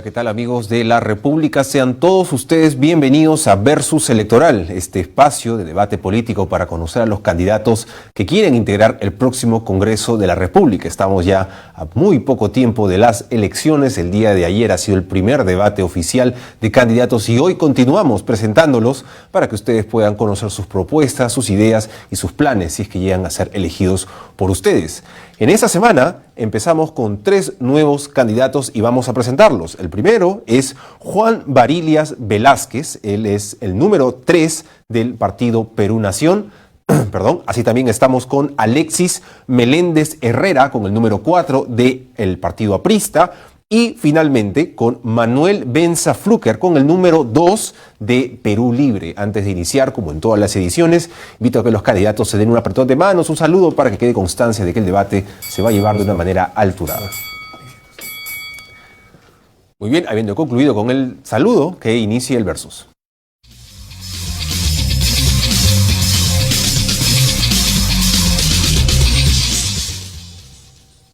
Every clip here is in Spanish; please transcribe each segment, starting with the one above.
Hola, ¿qué tal amigos de la República? Sean todos ustedes bienvenidos a Versus Electoral, este espacio de debate político para conocer a los candidatos que quieren integrar el próximo Congreso de la República. Estamos ya a muy poco tiempo de las elecciones. El día de ayer ha sido el primer debate oficial de candidatos y hoy continuamos presentándolos para que ustedes puedan conocer sus propuestas, sus ideas y sus planes si es que llegan a ser elegidos por ustedes. En esta semana empezamos con 3 nuevos candidatos y vamos a presentarlos. El primero es Juan Barillas Velázquez, él es el número 3 del partido Perú Nación. Así también estamos con Alexis Meléndez Herrera, con el número 4 del partido aprista. Y finalmente con Manuel Benza Fluker con el número 2 de Perú Libre. Antes de iniciar, como en todas las ediciones, invito a que los candidatos se den un apretón de manos, un saludo para que quede constancia de que el debate se va a llevar de una manera alturada. Muy bien, habiendo concluido con el saludo, que inicie el versus.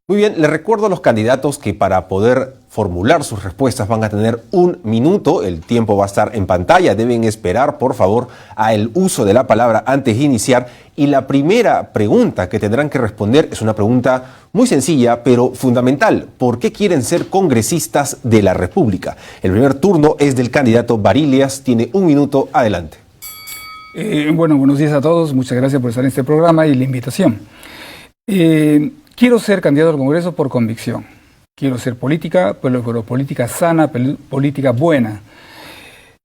Muy bien, les recuerdo a los candidatos que para poder formular sus respuestas van a tener 1 minuto, el tiempo va a estar en pantalla, deben esperar por favor al uso de la palabra antes de iniciar y la primera pregunta que tendrán que responder es una pregunta muy sencilla pero fundamental. ¿Por qué quieren ser congresistas de la República? El primer turno es del candidato Barillas, tiene 1 minuto, adelante. Buenos días a todos, muchas gracias por estar en este programa y la invitación. Quiero ser candidato al Congreso por convicción. Quiero ser política, pero política sana, política buena.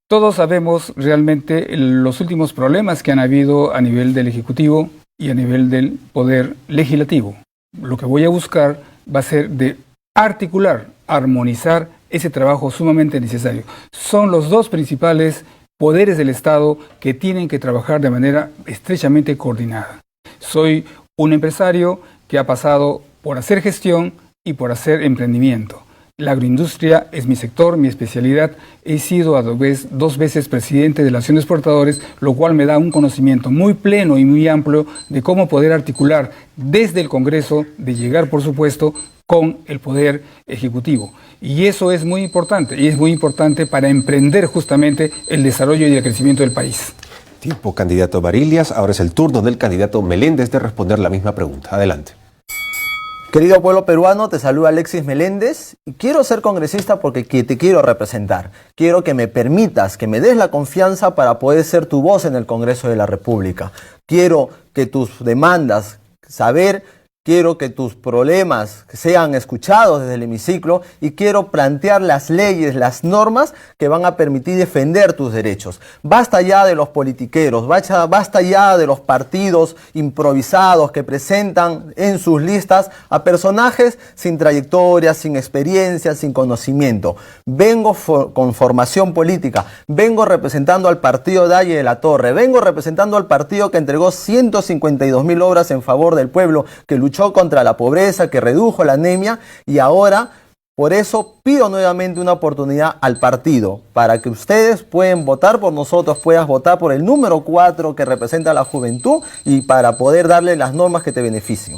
Todos sabemos realmente los últimos problemas que han habido a nivel del Ejecutivo y a nivel del Poder Legislativo. Lo que voy a buscar va a ser de articular, armonizar ese trabajo sumamente necesario. Son los 2 principales poderes del Estado que tienen que trabajar de manera estrechamente coordinada. Soy un empresario que ha pasado por hacer gestión y por hacer emprendimiento. La agroindustria es mi sector, mi especialidad. He sido a 2 veces presidente de la Asociación de Exportadores, lo cual me da un conocimiento muy pleno y muy amplio de cómo poder articular desde el Congreso, de llegar por supuesto con el Poder Ejecutivo. Y eso es muy importante, y es muy importante para emprender justamente el desarrollo y el crecimiento del país. Tiempo, candidato Barillas. Ahora es el turno del candidato Meléndez de responder la misma pregunta. Adelante. Querido pueblo peruano, te saluda Alexis Meléndez y quiero ser congresista porque te quiero representar. Quiero que me permitas, que me des la confianza para poder ser tu voz en el Congreso de la República. Quiero que tus demandas, quiero que tus problemas sean escuchados desde el hemiciclo y quiero plantear las leyes, las normas que van a permitir defender tus derechos. Basta ya de los politiqueros, basta ya de los partidos improvisados que presentan en sus listas a personajes sin trayectoria, sin experiencia, sin conocimiento. Vengo con formación política, vengo representando al partido de Valle de la Torre, vengo representando al partido que entregó 152.000 obras en favor del pueblo, que luchó contra la pobreza, que redujo la anemia y ahora por eso pido nuevamente una oportunidad al partido para que ustedes puedan votar por nosotros, puedas votar por el número 4 que representa a la juventud y para poder darle las normas que te beneficien.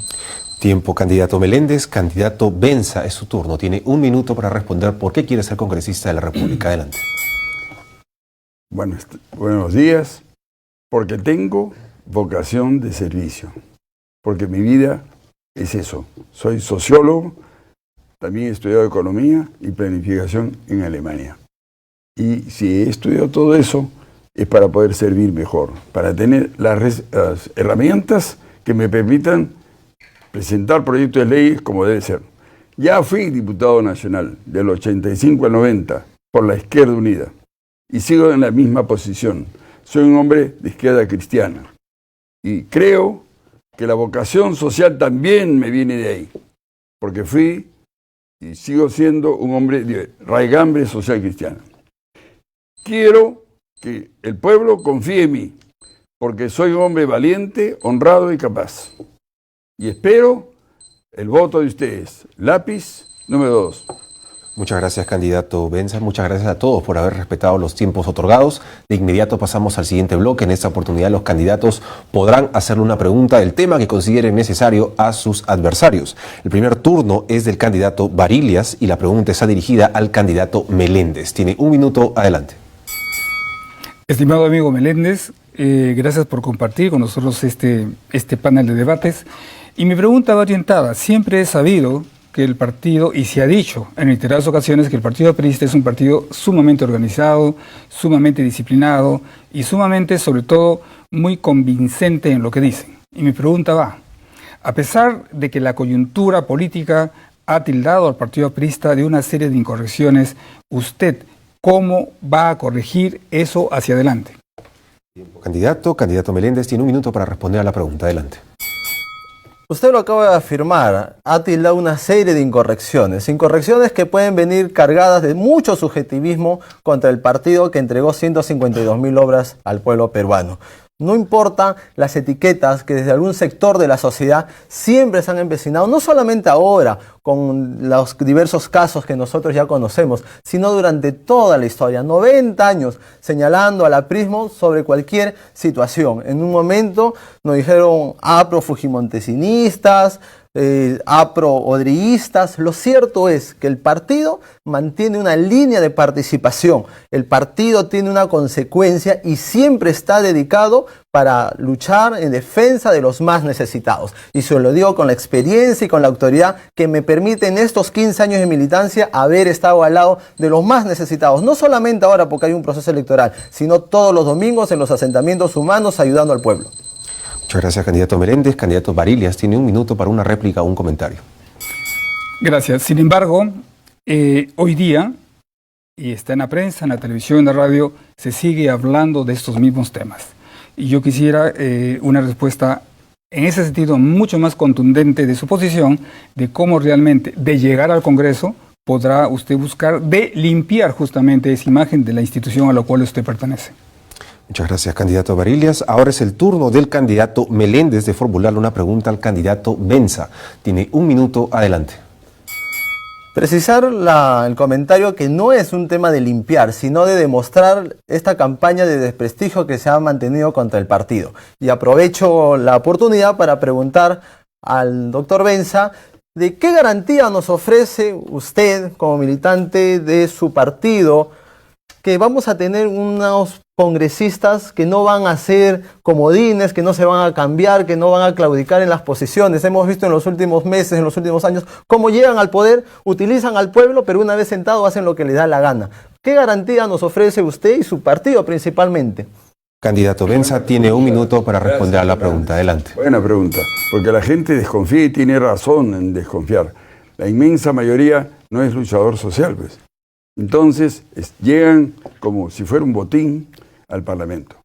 Tiempo, candidato Meléndez. Candidato Benza, es su turno. Tiene 1 minuto para responder por qué quiere ser congresista de la República. Adelante. Buenos días. Porque tengo vocación de servicio. Porque mi vida es eso. Soy sociólogo, también he estudiado economía y planificación en Alemania. Y si he estudiado todo eso es para poder servir mejor, para tener las herramientas que me permitan presentar proyectos de leyes como debe ser. Ya fui diputado nacional del 85 al 90 por la Izquierda Unida y sigo en la misma posición. Soy un hombre de izquierda cristiana y creo que la vocación social también me viene de ahí, porque fui y sigo siendo un hombre de raigambre social cristiana. Quiero que el pueblo confíe en mí, porque soy un hombre valiente, honrado y capaz. Y espero el voto de ustedes. Lápiz número 2. Muchas gracias, candidato Benza. Muchas gracias a todos por haber respetado los tiempos otorgados. De inmediato pasamos al siguiente bloque. En esta oportunidad los candidatos podrán hacerle una pregunta del tema que consideren necesario a sus adversarios. El primer turno es del candidato Barillas y la pregunta está dirigida al candidato Meléndez. Tiene 1 minuto, adelante. Estimado amigo Meléndez, gracias por compartir con nosotros este panel de debates. Y mi pregunta va orientada. Siempre he sabido que el partido, y se ha dicho en reiteradas ocasiones, que el Partido Aprista es un partido sumamente organizado, sumamente disciplinado y sumamente, sobre todo, muy convincente en lo que dicen. Y mi pregunta va, a pesar de que la coyuntura política ha tildado al Partido Aprista de una serie de incorrecciones, ¿usted cómo va a corregir eso hacia adelante? Candidato Meléndez tiene 1 minuto para responder a la pregunta. Adelante. Usted lo acaba de afirmar, ha tildado una serie de incorrecciones que pueden venir cargadas de mucho subjetivismo contra el partido que entregó 152.000 obras al pueblo peruano. No importa las etiquetas que desde algún sector de la sociedad siempre se han empecinado, no solamente ahora con los diversos casos que nosotros ya conocemos, sino durante toda la historia, 90 años señalando al aprismo sobre cualquier situación. En un momento nos dijeron afro-fujimontesinistas, afro-odriguistas. Lo cierto es que el partido mantiene una línea de participación, el partido tiene una consecuencia y siempre está dedicado para luchar en defensa de los más necesitados. Y se lo digo con la experiencia y con la autoridad que me permite en estos 15 años de militancia haber estado al lado de los más necesitados, no solamente ahora porque hay un proceso electoral, sino todos los domingos en los asentamientos humanos ayudando al pueblo. Muchas gracias, candidato Meléndez. Candidato Barillas tiene 1 minuto para una réplica o un comentario. Gracias. Sin embargo, hoy día, y está en la prensa, en la televisión, en la radio, se sigue hablando de estos mismos temas. Y yo quisiera una respuesta en ese sentido mucho más contundente de su posición, de cómo realmente, de llegar al Congreso, podrá usted buscar de limpiar justamente esa imagen de la institución a la cual usted pertenece. Muchas gracias, candidato Barillas. Ahora es el turno del candidato Meléndez de formularle una pregunta al candidato Benza. Tiene 1 minuto, adelante. Precisar el comentario que no es un tema de limpiar, sino de demostrar esta campaña de desprestigio que se ha mantenido contra el partido. Y aprovecho la oportunidad para preguntar al doctor Benza de qué garantía nos ofrece usted como militante de su partido que vamos a tener unos congresistas que no van a ser comodines, que no se van a cambiar, que no van a claudicar en las posiciones. Hemos visto en los últimos meses, en los últimos años, cómo llegan al poder, utilizan al pueblo, pero una vez sentados hacen lo que les da la gana. ¿Qué garantía nos ofrece usted y su partido principalmente? Candidato Benza tiene 1 minuto para responder a la pregunta. Adelante. Buena pregunta, porque la gente desconfía y tiene razón en desconfiar. La inmensa mayoría no es luchador social, pues. Entonces llegan como si fuera un botín al Parlamento.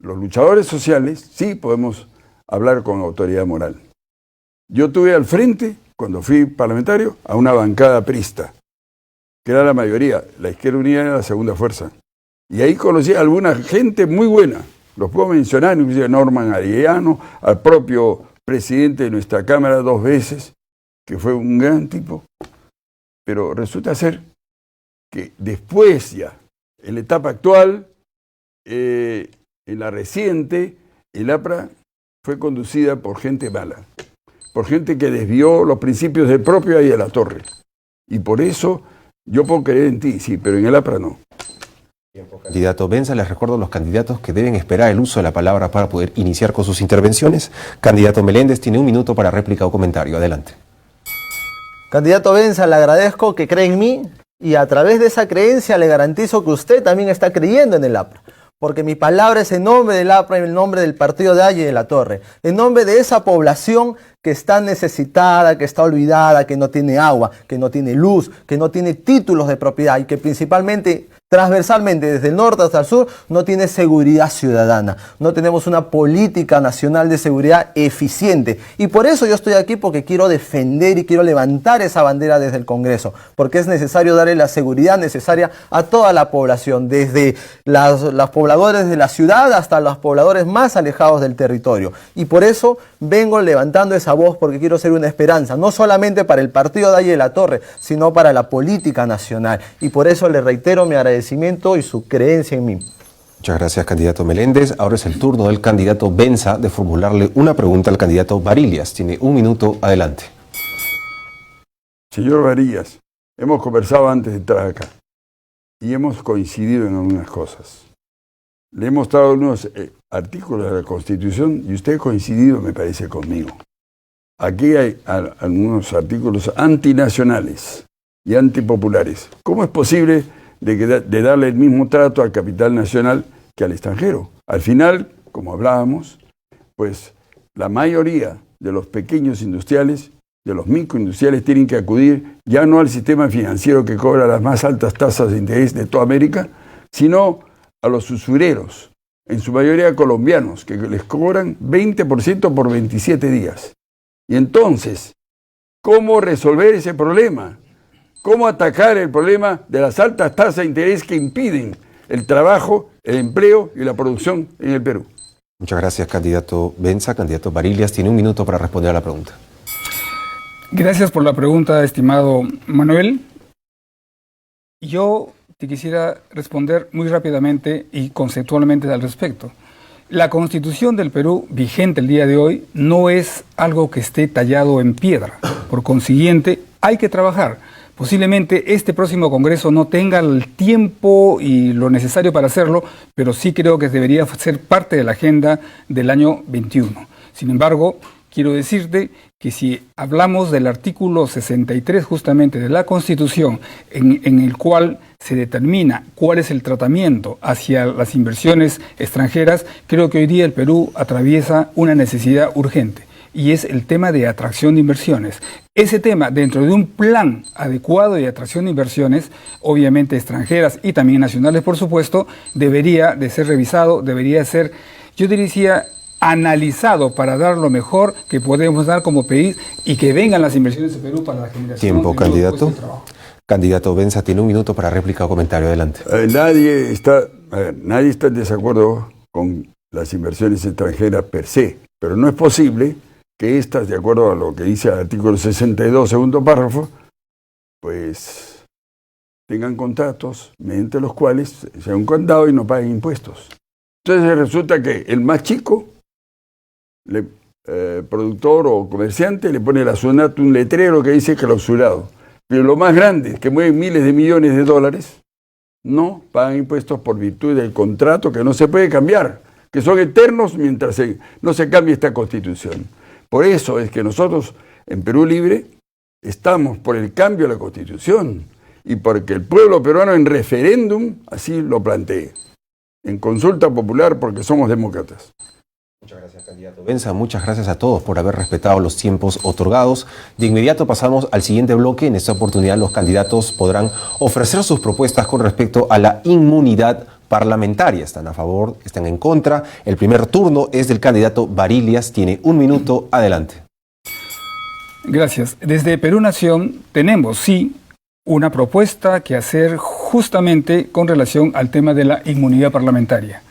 Los luchadores sociales sí podemos hablar con autoridad moral. Yo tuve al frente, cuando fui parlamentario, a una bancada aprista, que era la mayoría. La Izquierda Unida era la segunda fuerza. Y ahí conocí a alguna gente muy buena. Los puedo mencionar, inclusive Norman Arellano, al propio presidente de nuestra Cámara 2 veces, que fue un gran tipo. Pero resulta ser que después ya, en la etapa actual, en la reciente, el APRA fue conducida por gente mala, por gente que desvió los principios del propio Ahí de la Torre. Y por eso yo puedo creer en ti, sí, pero en el APRA no. Candidato Benza, les recuerdo a los candidatos que deben esperar el uso de la palabra para poder iniciar con sus intervenciones. Candidato Meléndez tiene 1 minuto para réplica o comentario. Adelante. Candidato Benza, le agradezco que cree en mí y a través de esa creencia le garantizo que usted también está creyendo en el APRA. Porque mi palabra es en nombre del APRA, en nombre del partido de Ahí de la Torre, en nombre de esa población que está necesitada, que está olvidada, que no tiene agua, que no tiene luz, que no tiene títulos de propiedad y que principalmente, transversalmente, desde el norte hasta el sur, no tiene seguridad ciudadana. No tenemos una política nacional de seguridad eficiente. Y por eso yo estoy aquí, porque quiero defender y quiero levantar esa bandera desde el Congreso, porque es necesario darle la seguridad necesaria a toda la población, desde los pobladores de la ciudad hasta los pobladores más alejados del territorio. Y por eso vengo levantando esa voz porque quiero ser una esperanza, no solamente para el partido de Haya de la Torre, sino para la política nacional. Y por eso le reitero mi agradecimiento y su creencia en mí. Muchas gracias, candidato Meléndez. Ahora es el turno del candidato Benza de formularle una pregunta al candidato Varillas. Tiene un minuto, adelante. Señor Varillas, hemos conversado antes de entrar acá y hemos coincidido en algunas cosas. Le hemos dado unos artículos de la Constitución y usted ha coincidido, me parece, conmigo. Aquí hay algunos artículos antinacionales y antipopulares. ¿Cómo es posible de darle el mismo trato al capital nacional que al extranjero? Al final, como hablábamos, pues la mayoría de los pequeños industriales, de los microindustriales, tienen que acudir ya no al sistema financiero que cobra las más altas tasas de interés de toda América, sino a los usureros, en su mayoría colombianos, que les cobran 20% por 27 días. Y entonces, ¿cómo resolver ese problema? ¿Cómo atacar el problema de las altas tasas de interés que impiden el trabajo, el empleo y la producción en el Perú? Muchas gracias, candidato Benza. Candidato Varillas tiene un minuto para responder a la pregunta. Gracias por la pregunta, estimado Manuel. Yo te quisiera responder muy rápidamente y conceptualmente al respecto. La Constitución del Perú, vigente el día de hoy, no es algo que esté tallado en piedra. Por consiguiente, hay que trabajar. Posiblemente este próximo Congreso no tenga el tiempo y lo necesario para hacerlo, pero sí creo que debería ser parte de la agenda del año 21. Sin embargo, quiero decirte que si hablamos del artículo 63 justamente de la Constitución, en el cual se determina cuál es el tratamiento hacia las inversiones extranjeras, creo que hoy día el Perú atraviesa una necesidad urgente, y es el tema de atracción de inversiones. Ese tema, dentro de un plan adecuado de atracción de inversiones, obviamente extranjeras y también nacionales, por supuesto, debería de ser revisado, debería ser, yo diría, analizado para dar lo mejor que podemos dar como país y que vengan las inversiones de Perú para la generación Tiempo, de candidato. puestos de trabajo. Candidato Benza tiene un minuto para réplica o comentario. Adelante. Nadie está en desacuerdo con las inversiones extranjeras per se, pero no es posible que estas, de acuerdo a lo que dice el artículo 62, segundo párrafo, pues tengan contratos mediante los cuales sean un condado y no paguen impuestos. Entonces resulta que el más chico, productor o comerciante, le pone a la SUNAT un letrero que dice clausurado. Pero los más grandes, que mueven miles de millones de dólares, no pagan impuestos por virtud del contrato que no se puede cambiar, que son eternos mientras no se cambie esta Constitución. Por eso es que nosotros en Perú Libre estamos por el cambio de la Constitución y porque el pueblo peruano en referéndum así lo plantee, en consulta popular, porque somos demócratas. Muchas gracias, candidato Benza. Muchas gracias a todos por haber respetado los tiempos otorgados. De inmediato pasamos al siguiente bloque. En esta oportunidad los candidatos podrán ofrecer sus propuestas con respecto a la inmunidad parlamentaria. ¿Están a favor? ¿Están en contra? El primer turno es del candidato Varillas. Tiene un minuto. Adelante. Gracias. Desde Perú Nación tenemos, sí, una propuesta que hacer justamente con relación al tema de la inmunidad parlamentaria.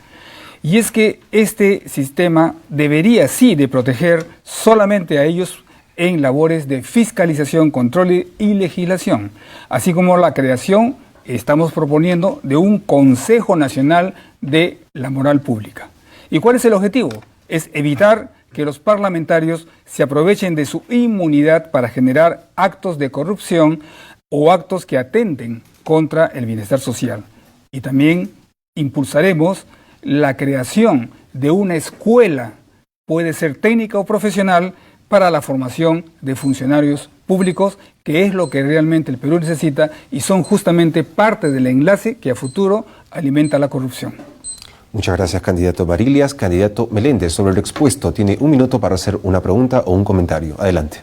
Y es que este sistema debería, sí, de proteger solamente a ellos en labores de fiscalización, control y legislación, así como la creación, estamos proponiendo, de un Consejo Nacional de la Moral Pública. ¿Y cuál es el objetivo? Es evitar que los parlamentarios se aprovechen de su inmunidad para generar actos de corrupción o actos que atenten contra el bienestar social. Y también impulsaremos la creación de una escuela, puede ser técnica o profesional, para la formación de funcionarios públicos, que es lo que realmente el Perú necesita y son justamente parte del enlace que a futuro alimenta la corrupción. Muchas gracias, candidato Varillas. Candidato Meléndez, sobre lo expuesto, tiene un minuto para hacer una pregunta o un comentario. Adelante.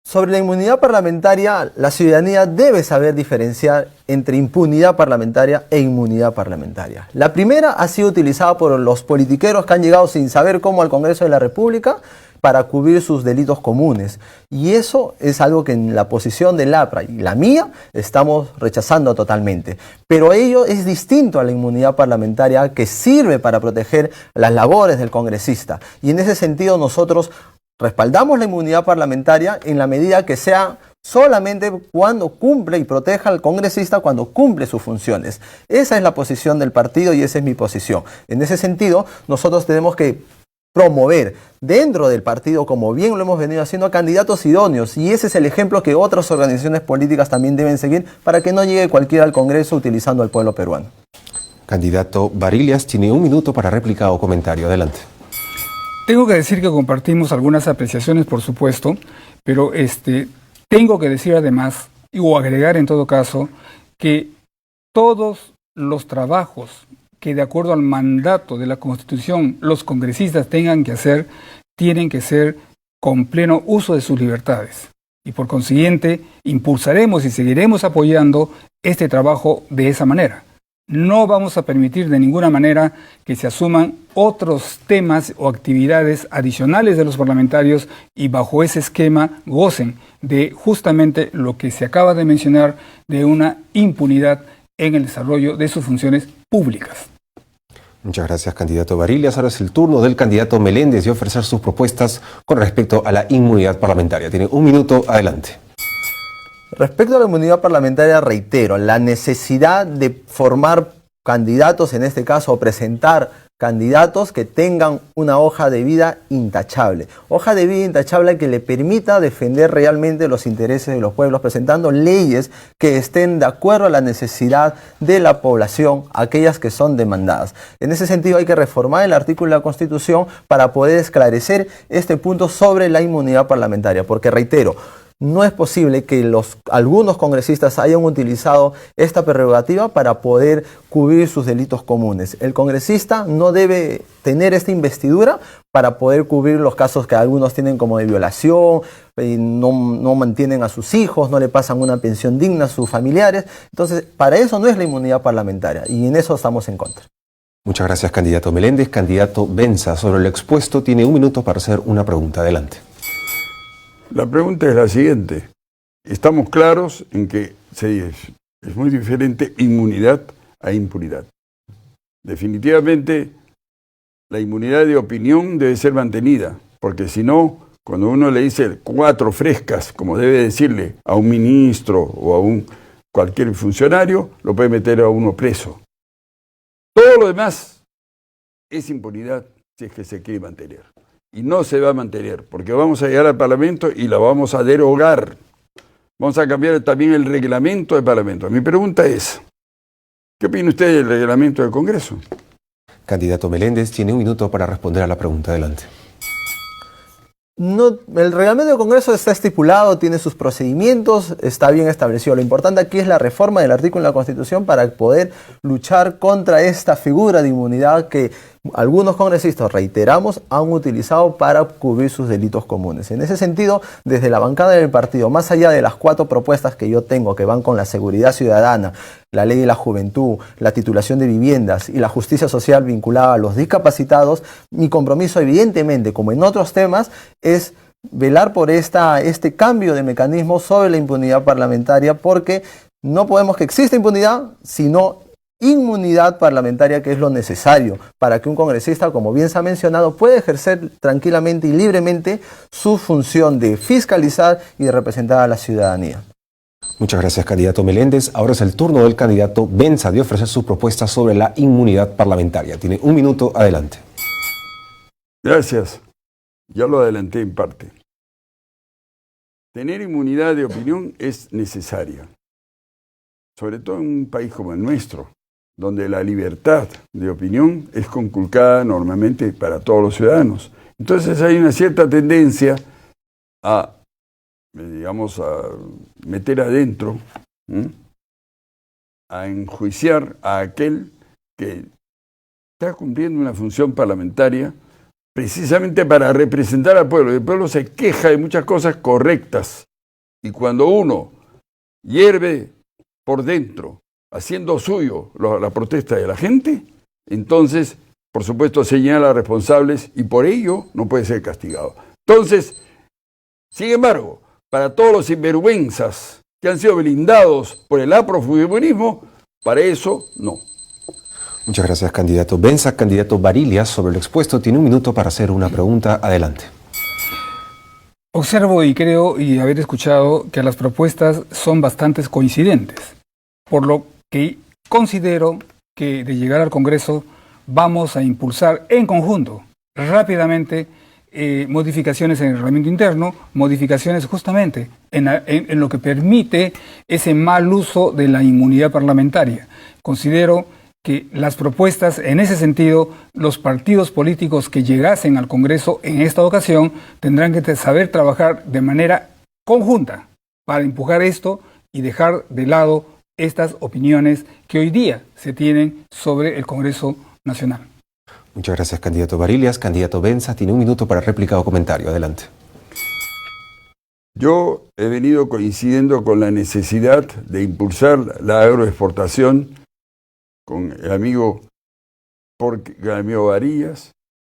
Sobre la inmunidad parlamentaria, la ciudadanía debe saber diferenciar entre impunidad parlamentaria e inmunidad parlamentaria. La primera ha sido utilizada por los politiqueros que han llegado sin saber cómo al Congreso de la República, para cubrir sus delitos comunes. Y eso es algo que en la posición del APRA y la mía estamos rechazando totalmente. Pero ello es distinto a la inmunidad parlamentaria que sirve para proteger las labores del congresista. Y en ese sentido nosotros respaldamos la inmunidad parlamentaria en la medida que sea solamente cuando cumple y proteja al congresista cuando cumple sus funciones. Esa es la posición del partido y esa es mi posición. En ese sentido, nosotros tenemos que promover dentro del partido, como bien lo hemos venido haciendo, a candidatos idóneos, y ese es el ejemplo que otras organizaciones políticas también deben seguir para que no llegue cualquiera al Congreso utilizando al pueblo peruano. Candidato Varillas tiene 1 minuto para réplica o comentario. Adelante. Tengo que decir que compartimos algunas apreciaciones, por supuesto, pero tengo que decir además, o agregar en todo caso, que todos los trabajos que de acuerdo al mandato de la Constitución los congresistas tengan que hacer, tienen que ser con pleno uso de sus libertades. Y por consiguiente, impulsaremos y seguiremos apoyando este trabajo de esa manera. No vamos a permitir de ninguna manera que se asuman otros temas o actividades adicionales de los parlamentarios y bajo ese esquema gocen de justamente lo que se acaba de mencionar, de una impunidad en el desarrollo de sus funciones públicas. Muchas gracias, candidato Varillas. Ahora es el turno del candidato Meléndez de ofrecer sus propuestas con respecto a la inmunidad parlamentaria. Tiene 1 minuto, adelante. Respecto a la inmunidad parlamentaria, reitero, la necesidad de formar candidatos, en este caso, o presentar candidatos que tengan una hoja de vida intachable. Hoja de vida intachable que le permita defender realmente los intereses de los pueblos, presentando leyes que estén de acuerdo a la necesidad de la población, aquellas que son demandadas. En ese sentido hay que reformar el artículo de la Constitución para poder esclarecer este punto sobre la inmunidad parlamentaria, porque reitero, no es posible que algunos congresistas hayan utilizado esta prerrogativa para poder cubrir sus delitos comunes. El congresista no debe tener esta investidura para poder cubrir los casos que algunos tienen como de violación, no mantienen a sus hijos, no le pasan una pensión digna a sus familiares. Entonces, para eso no es la inmunidad parlamentaria y en eso estamos en contra. Muchas gracias, candidato Meléndez. Candidato Benza, sobre lo expuesto, tiene 1 minuto para hacer una pregunta. Adelante. La pregunta es la siguiente. Estamos claros en que es muy diferente inmunidad a impunidad. Definitivamente, la inmunidad de opinión debe ser mantenida, porque si no, cuando uno le dice 4 frescas, como debe decirle a un ministro o a cualquier funcionario, lo puede meter a uno preso. Todo lo demás es impunidad si es que se quiere mantener. Y no se va a mantener, porque vamos a llegar al Parlamento y la vamos a derogar. Vamos a cambiar también el reglamento del Parlamento. Mi pregunta es, ¿qué opina usted del reglamento del Congreso? Candidato Meléndez tiene 1 minuto para responder a la pregunta. Adelante. No, el reglamento del Congreso está estipulado, tiene sus procedimientos, está bien establecido. Lo importante aquí es la reforma del artículo de la Constitución para poder luchar contra esta figura de inmunidad que algunos congresistas, reiteramos, han utilizado para cubrir sus delitos comunes. En ese sentido, desde la bancada del partido, más allá de las 4 propuestas que yo tengo, que van con la seguridad ciudadana, la ley de la juventud, la titulación de viviendas y la justicia social vinculada a los discapacitados, mi compromiso, evidentemente, como en otros temas, es velar por este cambio de mecanismo sobre la impunidad parlamentaria, porque no podemos que exista impunidad, sino inmunidad parlamentaria, que es lo necesario para que un congresista, como bien se ha mencionado, pueda ejercer tranquilamente y libremente su función de fiscalizar y de representar a la ciudadanía. Muchas gracias, candidato Meléndez. Ahora es el turno del candidato Benza de ofrecer sus propuestas sobre la inmunidad parlamentaria. Tiene 1 minuto, adelante. Gracias. Ya lo adelanté en parte. Tener inmunidad de opinión es necesaria, sobre todo en un país como el nuestro, donde la libertad de opinión es conculcada normalmente para todos los ciudadanos. Entonces hay una cierta tendencia a meter adentro, a enjuiciar a aquel que está cumpliendo una función parlamentaria precisamente para representar al pueblo. El pueblo se queja de muchas cosas correctas y cuando uno hierve por dentro, haciendo suyo la protesta de la gente, entonces, por supuesto, señala a responsables y por ello no puede ser castigado. Entonces, sin embargo, para todos los sinvergüenzas que han sido blindados por el afrofujimorismo, para eso no. Muchas gracias, candidato Benza. Candidato Varillas, sobre lo expuesto, tiene un minuto para hacer una pregunta. Adelante. Observo y creo y haber escuchado que las propuestas son bastante coincidentes, por lo que considero que de llegar al Congreso vamos a impulsar en conjunto, rápidamente, modificaciones en el reglamento interno, modificaciones justamente en lo que permite ese mal uso de la inmunidad parlamentaria. Considero que las propuestas, en ese sentido, los partidos políticos que llegasen al Congreso en esta ocasión tendrán que saber trabajar de manera conjunta para empujar esto y dejar de lado estas opiniones que hoy día se tienen sobre el Congreso Nacional. Muchas gracias, candidato Varillas. Candidato Benza, tiene un minuto para réplica o comentario. Adelante. Yo he venido coincidiendo con la necesidad de impulsar la agroexportación con el amigo Varillas,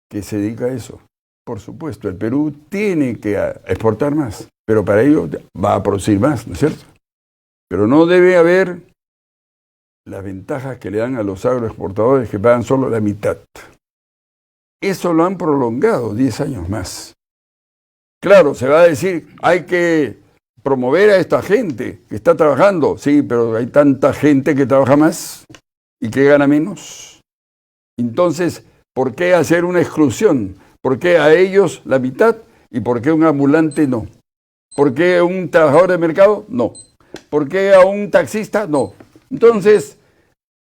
que se dedica a eso. Por supuesto, el Perú tiene que exportar más, pero para ello va a producir más, ¿no es cierto? Pero no debe haber las ventajas que le dan a los agroexportadores que pagan solo la mitad. Eso lo han prolongado 10 años más. Claro, se va a decir, hay que promover a esta gente que está trabajando. Sí, pero hay tanta gente que trabaja más y que gana menos. Entonces, ¿por qué hacer una exclusión? ¿Por qué a ellos la mitad y por qué a un ambulante no? ¿Por qué a un trabajador de mercado? No. ¿Por qué a un taxista? No. Entonces,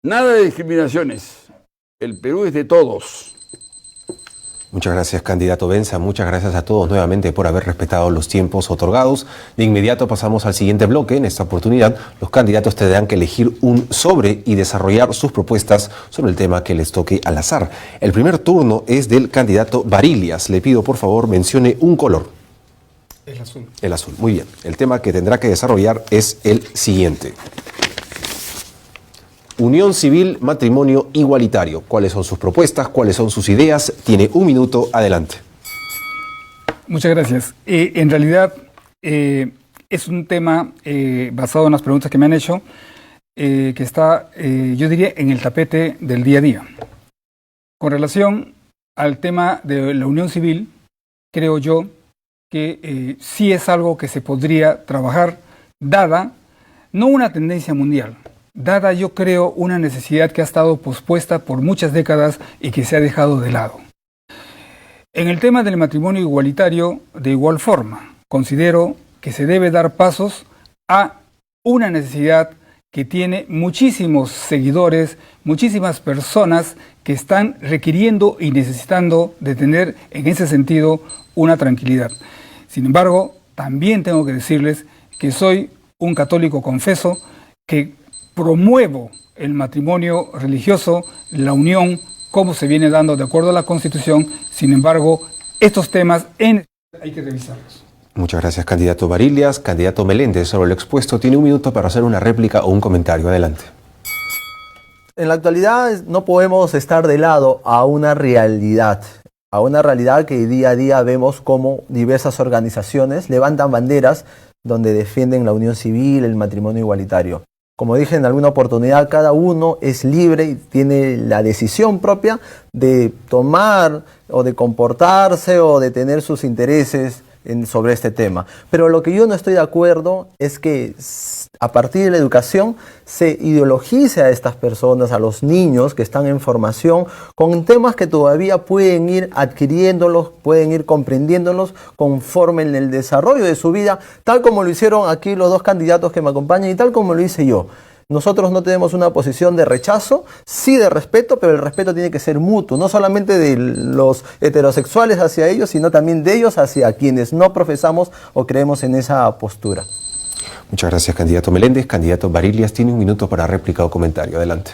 nada de discriminaciones. El Perú es de todos. Muchas gracias, candidato Benza. Muchas gracias a todos nuevamente por haber respetado los tiempos otorgados. De inmediato pasamos al siguiente bloque. En esta oportunidad, los candidatos tendrán que elegir un sobre y desarrollar sus propuestas sobre el tema que les toque al azar. El primer turno es del candidato Varillas. Le pido, por favor, mencione un color. El azul. El azul, muy bien. El tema que tendrá que desarrollar es el siguiente. Unión civil, matrimonio igualitario. ¿Cuáles son sus propuestas? ¿Cuáles son sus ideas? Tiene un minuto, adelante. Muchas gracias. En realidad es un tema basado en las preguntas que me han hecho, que está, yo diría, en el tapete del día a día. Con relación al tema de la unión civil, creo yo que sí es algo que se podría trabajar, dada no una tendencia mundial, dada yo creo una necesidad que ha estado pospuesta por muchas décadas y que se ha dejado de lado. En el tema del matrimonio igualitario, de igual forma, considero que se debe dar pasos a una necesidad que tiene muchísimos seguidores, muchísimas personas que están requiriendo y necesitando de tener en ese sentido una tranquilidad. Sin embargo, también tengo que decirles que soy un católico confeso que promuevo el matrimonio religioso, la unión, como se viene dando de acuerdo a la Constitución. Sin embargo, estos temas hay que revisarlos. Muchas gracias, candidato Varillas. Candidato Meléndez, sobre lo expuesto, tiene un minuto para hacer una réplica o un comentario. Adelante. En la actualidad no podemos estar de lado a una realidad que día a día vemos como diversas organizaciones levantan banderas donde defienden la unión civil, el matrimonio igualitario. Como dije en alguna oportunidad, cada uno es libre y tiene la decisión propia de tomar o de comportarse o de tener sus intereses sobre este tema. Pero lo que yo no estoy de acuerdo es que a partir de la educación se ideologice a estas personas, a los niños que están en formación, con temas que todavía pueden ir adquiriéndolos, pueden ir comprendiéndolos conforme en el desarrollo de su vida, tal como lo hicieron aquí los dos candidatos que me acompañan y tal como lo hice yo. Nosotros no tenemos una posición de rechazo, sí de respeto, pero el respeto tiene que ser mutuo, no solamente de los heterosexuales hacia ellos, sino también de ellos hacia quienes no profesamos o creemos en esa postura. Muchas gracias, candidato Meléndez. Candidato Varillas, tiene un minuto para réplica o comentario. Adelante.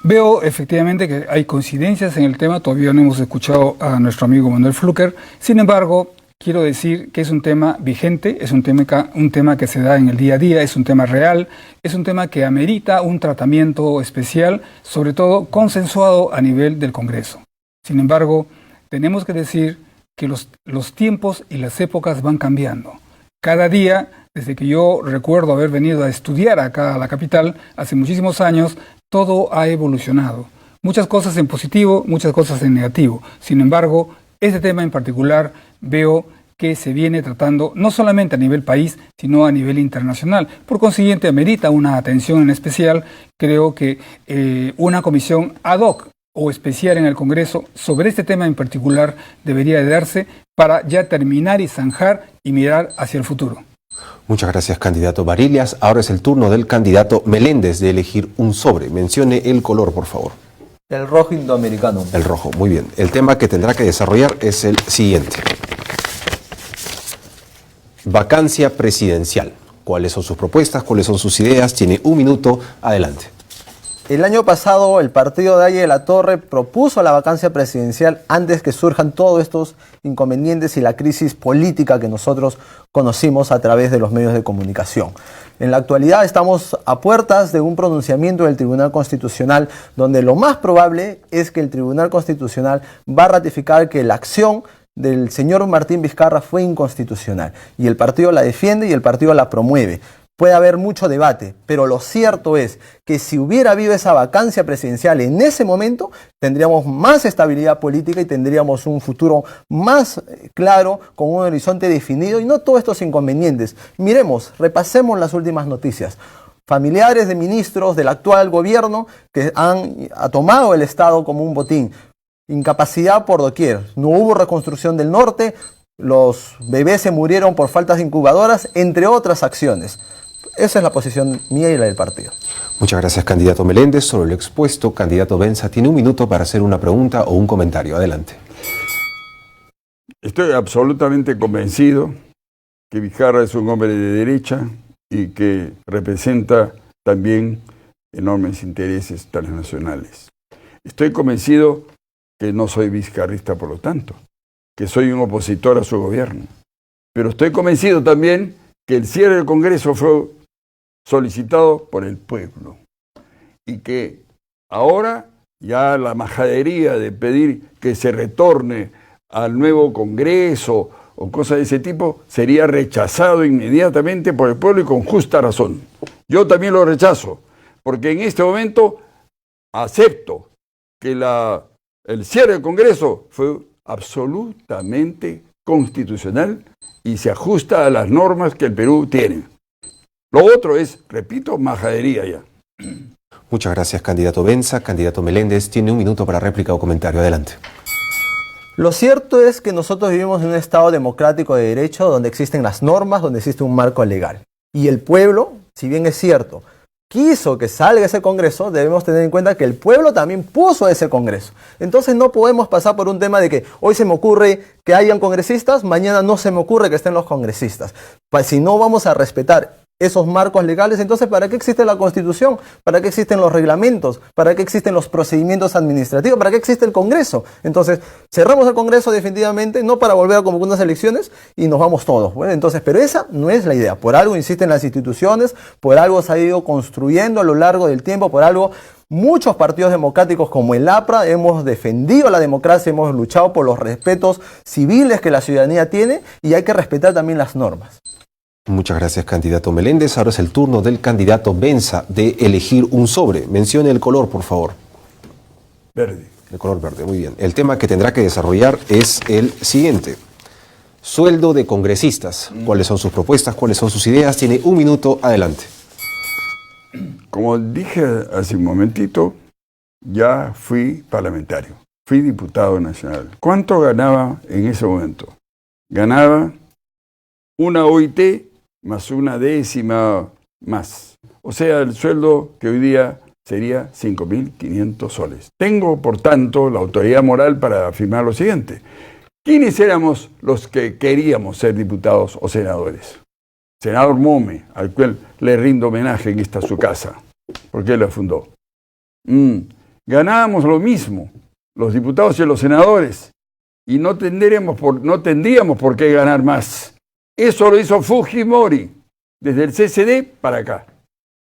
Veo efectivamente que hay coincidencias en el tema, todavía no hemos escuchado a nuestro amigo Manuel Flucker. Sin embargo, quiero decir que es un tema vigente, es un tema que se da en el día a día, es un tema real, es un tema que amerita un tratamiento especial, sobre todo consensuado a nivel del Congreso. Sin embargo, tenemos que decir que los tiempos y las épocas van cambiando. Cada día, desde que yo recuerdo haber venido a estudiar acá a la capital, hace muchísimos años, todo ha evolucionado. Muchas cosas en positivo, muchas cosas en negativo. Sin embargo, este tema en particular veo que se viene tratando no solamente a nivel país, sino a nivel internacional. Por consiguiente, amerita una atención en especial. Creo que una comisión ad hoc o especial en el Congreso sobre este tema en particular debería de darse para ya terminar y zanjar y mirar hacia el futuro. Muchas gracias, candidato Varillas. Ahora es el turno del candidato Meléndez de elegir un sobre. Mencione el color, por favor. El rojo indoamericano. El rojo, muy bien. El tema que tendrá que desarrollar es el siguiente. Vacancia presidencial. ¿Cuáles son sus propuestas? ¿Cuáles son sus ideas? Tiene un minuto. Adelante. El año pasado el partido de Haya de la Torre propuso la vacancia presidencial antes que surjan todos estos inconvenientes y la crisis política que nosotros conocimos a través de los medios de comunicación. En la actualidad estamos a puertas de un pronunciamiento del Tribunal Constitucional donde lo más probable es que el Tribunal Constitucional va a ratificar que la acción del señor Martín Vizcarra fue inconstitucional y el partido la defiende y el partido la promueve. Puede haber mucho debate, pero lo cierto es que si hubiera habido esa vacancia presidencial en ese momento, tendríamos más estabilidad política y tendríamos un futuro más claro, con un horizonte definido y no todos estos inconvenientes. Miremos, repasemos las últimas noticias. Familiares de ministros del actual gobierno que han tomado el Estado como un botín. Incapacidad por doquier. No hubo reconstrucción del norte, los bebés se murieron por faltas de incubadoras, entre otras acciones. Esa es la posición mía y la del partido. Muchas gracias, candidato Meléndez. Sobre lo expuesto, candidato Benza tiene un minuto para hacer una pregunta o un comentario. Adelante. Estoy absolutamente convencido que Vizcarra es un hombre de derecha y que representa también enormes intereses transnacionales. Estoy convencido que no soy vizcarrista, por lo tanto, que soy un opositor a su gobierno. Pero estoy convencido también que el cierre del Congreso fue solicitado por el pueblo y que ahora ya la majadería de pedir que se retorne al nuevo Congreso o cosas de ese tipo sería rechazado inmediatamente por el pueblo y con justa razón. Yo también lo rechazo, porque en este momento acepto que el cierre del Congreso fue absolutamente constitucional y se ajusta a las normas que el Perú tiene. Lo otro es, repito, majadería ya. Muchas gracias, candidato Benza. Candidato Meléndez tiene un minuto para réplica o comentario. Adelante. Lo cierto es que nosotros vivimos en un Estado democrático de derecho donde existen las normas, donde existe un marco legal. Y el pueblo, si bien es cierto, quiso que salga ese Congreso, debemos tener en cuenta que el pueblo también puso ese Congreso. Entonces no podemos pasar por un tema de que hoy se me ocurre que hayan congresistas, mañana no se me ocurre que estén los congresistas. Si no vamos a respetar esos marcos legales, entonces ¿para qué existe la Constitución? ¿Para qué existen los reglamentos? ¿Para qué existen los procedimientos administrativos? ¿Para qué existe el Congreso? Entonces cerramos el Congreso definitivamente, no para volver a convocar unas elecciones y nos vamos todos. Bueno, entonces, pero esa no es la idea. Por algo insisten las instituciones, por algo se ha ido construyendo a lo largo del tiempo, por algo muchos partidos democráticos como el APRA hemos defendido la democracia, hemos luchado por los respetos civiles que la ciudadanía tiene y hay que respetar también las normas. Muchas gracias, candidato Meléndez. Ahora es el turno del candidato Benza de elegir un sobre. Mencione el color, por favor. Verde. El color verde, muy bien. El tema que tendrá que desarrollar es el siguiente. Sueldo de congresistas. ¿Cuáles son sus propuestas? ¿Cuáles son sus ideas? Tiene un minuto. Adelante. Como dije hace un momentito, ya fui parlamentario. Fui diputado nacional. ¿Cuánto ganaba en ese momento? Ganaba una OIT más una décima más. O sea, el sueldo que hoy día sería 5.500 soles. Tengo, por tanto, la autoridad moral para afirmar lo siguiente. ¿Quiénes éramos los que queríamos ser diputados o senadores? Senador Mome, al cual le rindo homenaje en esta su casa, porque él la fundó. Ganábamos lo mismo, los diputados y los senadores, y no tendríamos por qué ganar más. Eso lo hizo Fujimori, desde el CCD para acá.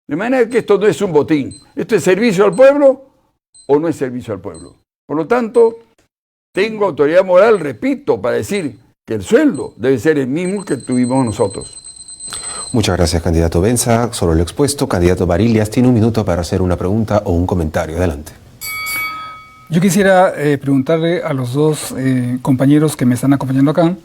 De manera que esto no es un botín. ¿Esto es servicio al pueblo o no es servicio al pueblo? Por lo tanto, tengo autoridad moral, repito, para decir que el sueldo debe ser el mismo que tuvimos nosotros. Muchas gracias, candidato Benza. Sobre lo expuesto, candidato Barillas tiene un minuto para hacer una pregunta o un comentario. Adelante. Yo quisiera preguntarle a los dos compañeros que me están acompañando acá,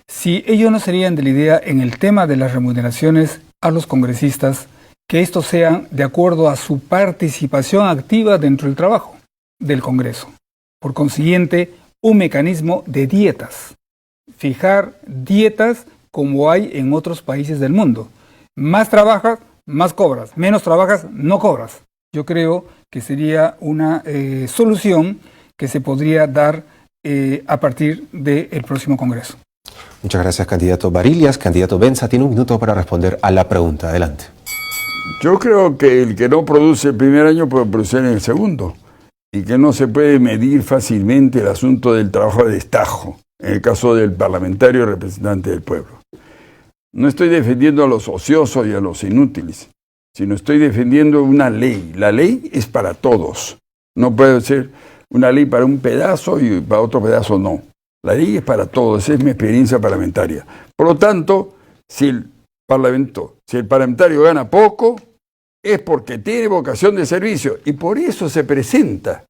si ellos no serían de la idea en el tema de las remuneraciones a los congresistas, que estos sean de acuerdo a su participación activa dentro del trabajo del Congreso. Por consiguiente, un mecanismo de dietas. Fijar dietas como hay en otros países del mundo. Más trabajas, más cobras. Menos trabajas, no cobras. Yo creo que sería una solución que se podría dar a partir del próximo Congreso. Muchas gracias, candidato Barillas. Candidato Benza tiene un minuto para responder a la pregunta. Adelante. Yo creo que el que no produce el primer año puede producir en el segundo y que no se puede medir fácilmente el asunto del trabajo de destajo, en el caso del parlamentario representante del pueblo. No estoy defendiendo a los ociosos y a los inútiles, sino estoy defendiendo una ley. La ley es para todos. No puede ser una ley para un pedazo y para otro pedazo no. La ley es para todos, esa es mi experiencia parlamentaria. Por lo tanto, si el parlamentario gana poco, es porque tiene vocación de servicio y por eso se presenta.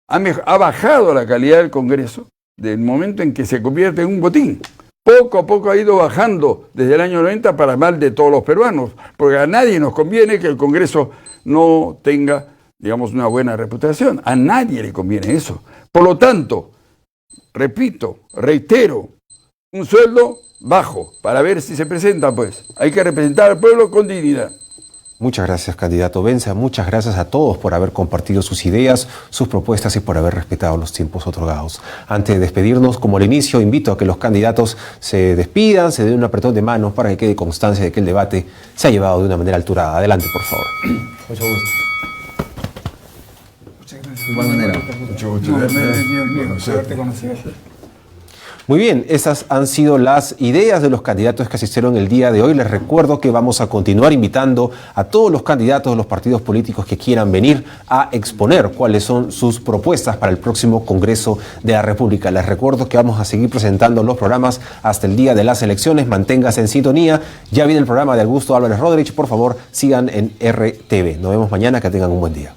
Ha bajado la calidad del Congreso del momento en que se convierte en un botín. Poco a poco ha ido bajando desde el año 90 para mal de todos los peruanos, porque a nadie nos conviene que el Congreso no tenga, digamos, una buena reputación. A nadie le conviene eso. Por lo tanto, repito, reitero, un sueldo bajo para ver si se presenta, pues. Hay que representar al pueblo con dignidad. Muchas gracias, candidato Benza. Muchas gracias a todos por haber compartido sus ideas, sus propuestas y por haber respetado los tiempos otorgados. Antes de despedirnos, como al inicio, invito a que los candidatos se despidan, se den un apretón de manos para que quede constancia de que el debate se ha llevado de una manera alturada. Adelante, por favor. Mucho gusto. Muchas gracias. De igual manera. Mucho gusto. Haberte conocido. Muy bien, esas han sido las ideas de los candidatos que asistieron el día de hoy. Les recuerdo que vamos a continuar invitando a todos los candidatos de los partidos políticos que quieran venir a exponer cuáles son sus propuestas para el próximo Congreso de la República. Les recuerdo que vamos a seguir presentando los programas hasta el día de las elecciones. Manténgase en sintonía. Ya viene el programa de Augusto Álvarez Rodríguez. Por favor, sigan en RTV. Nos vemos mañana. Que tengan un buen día.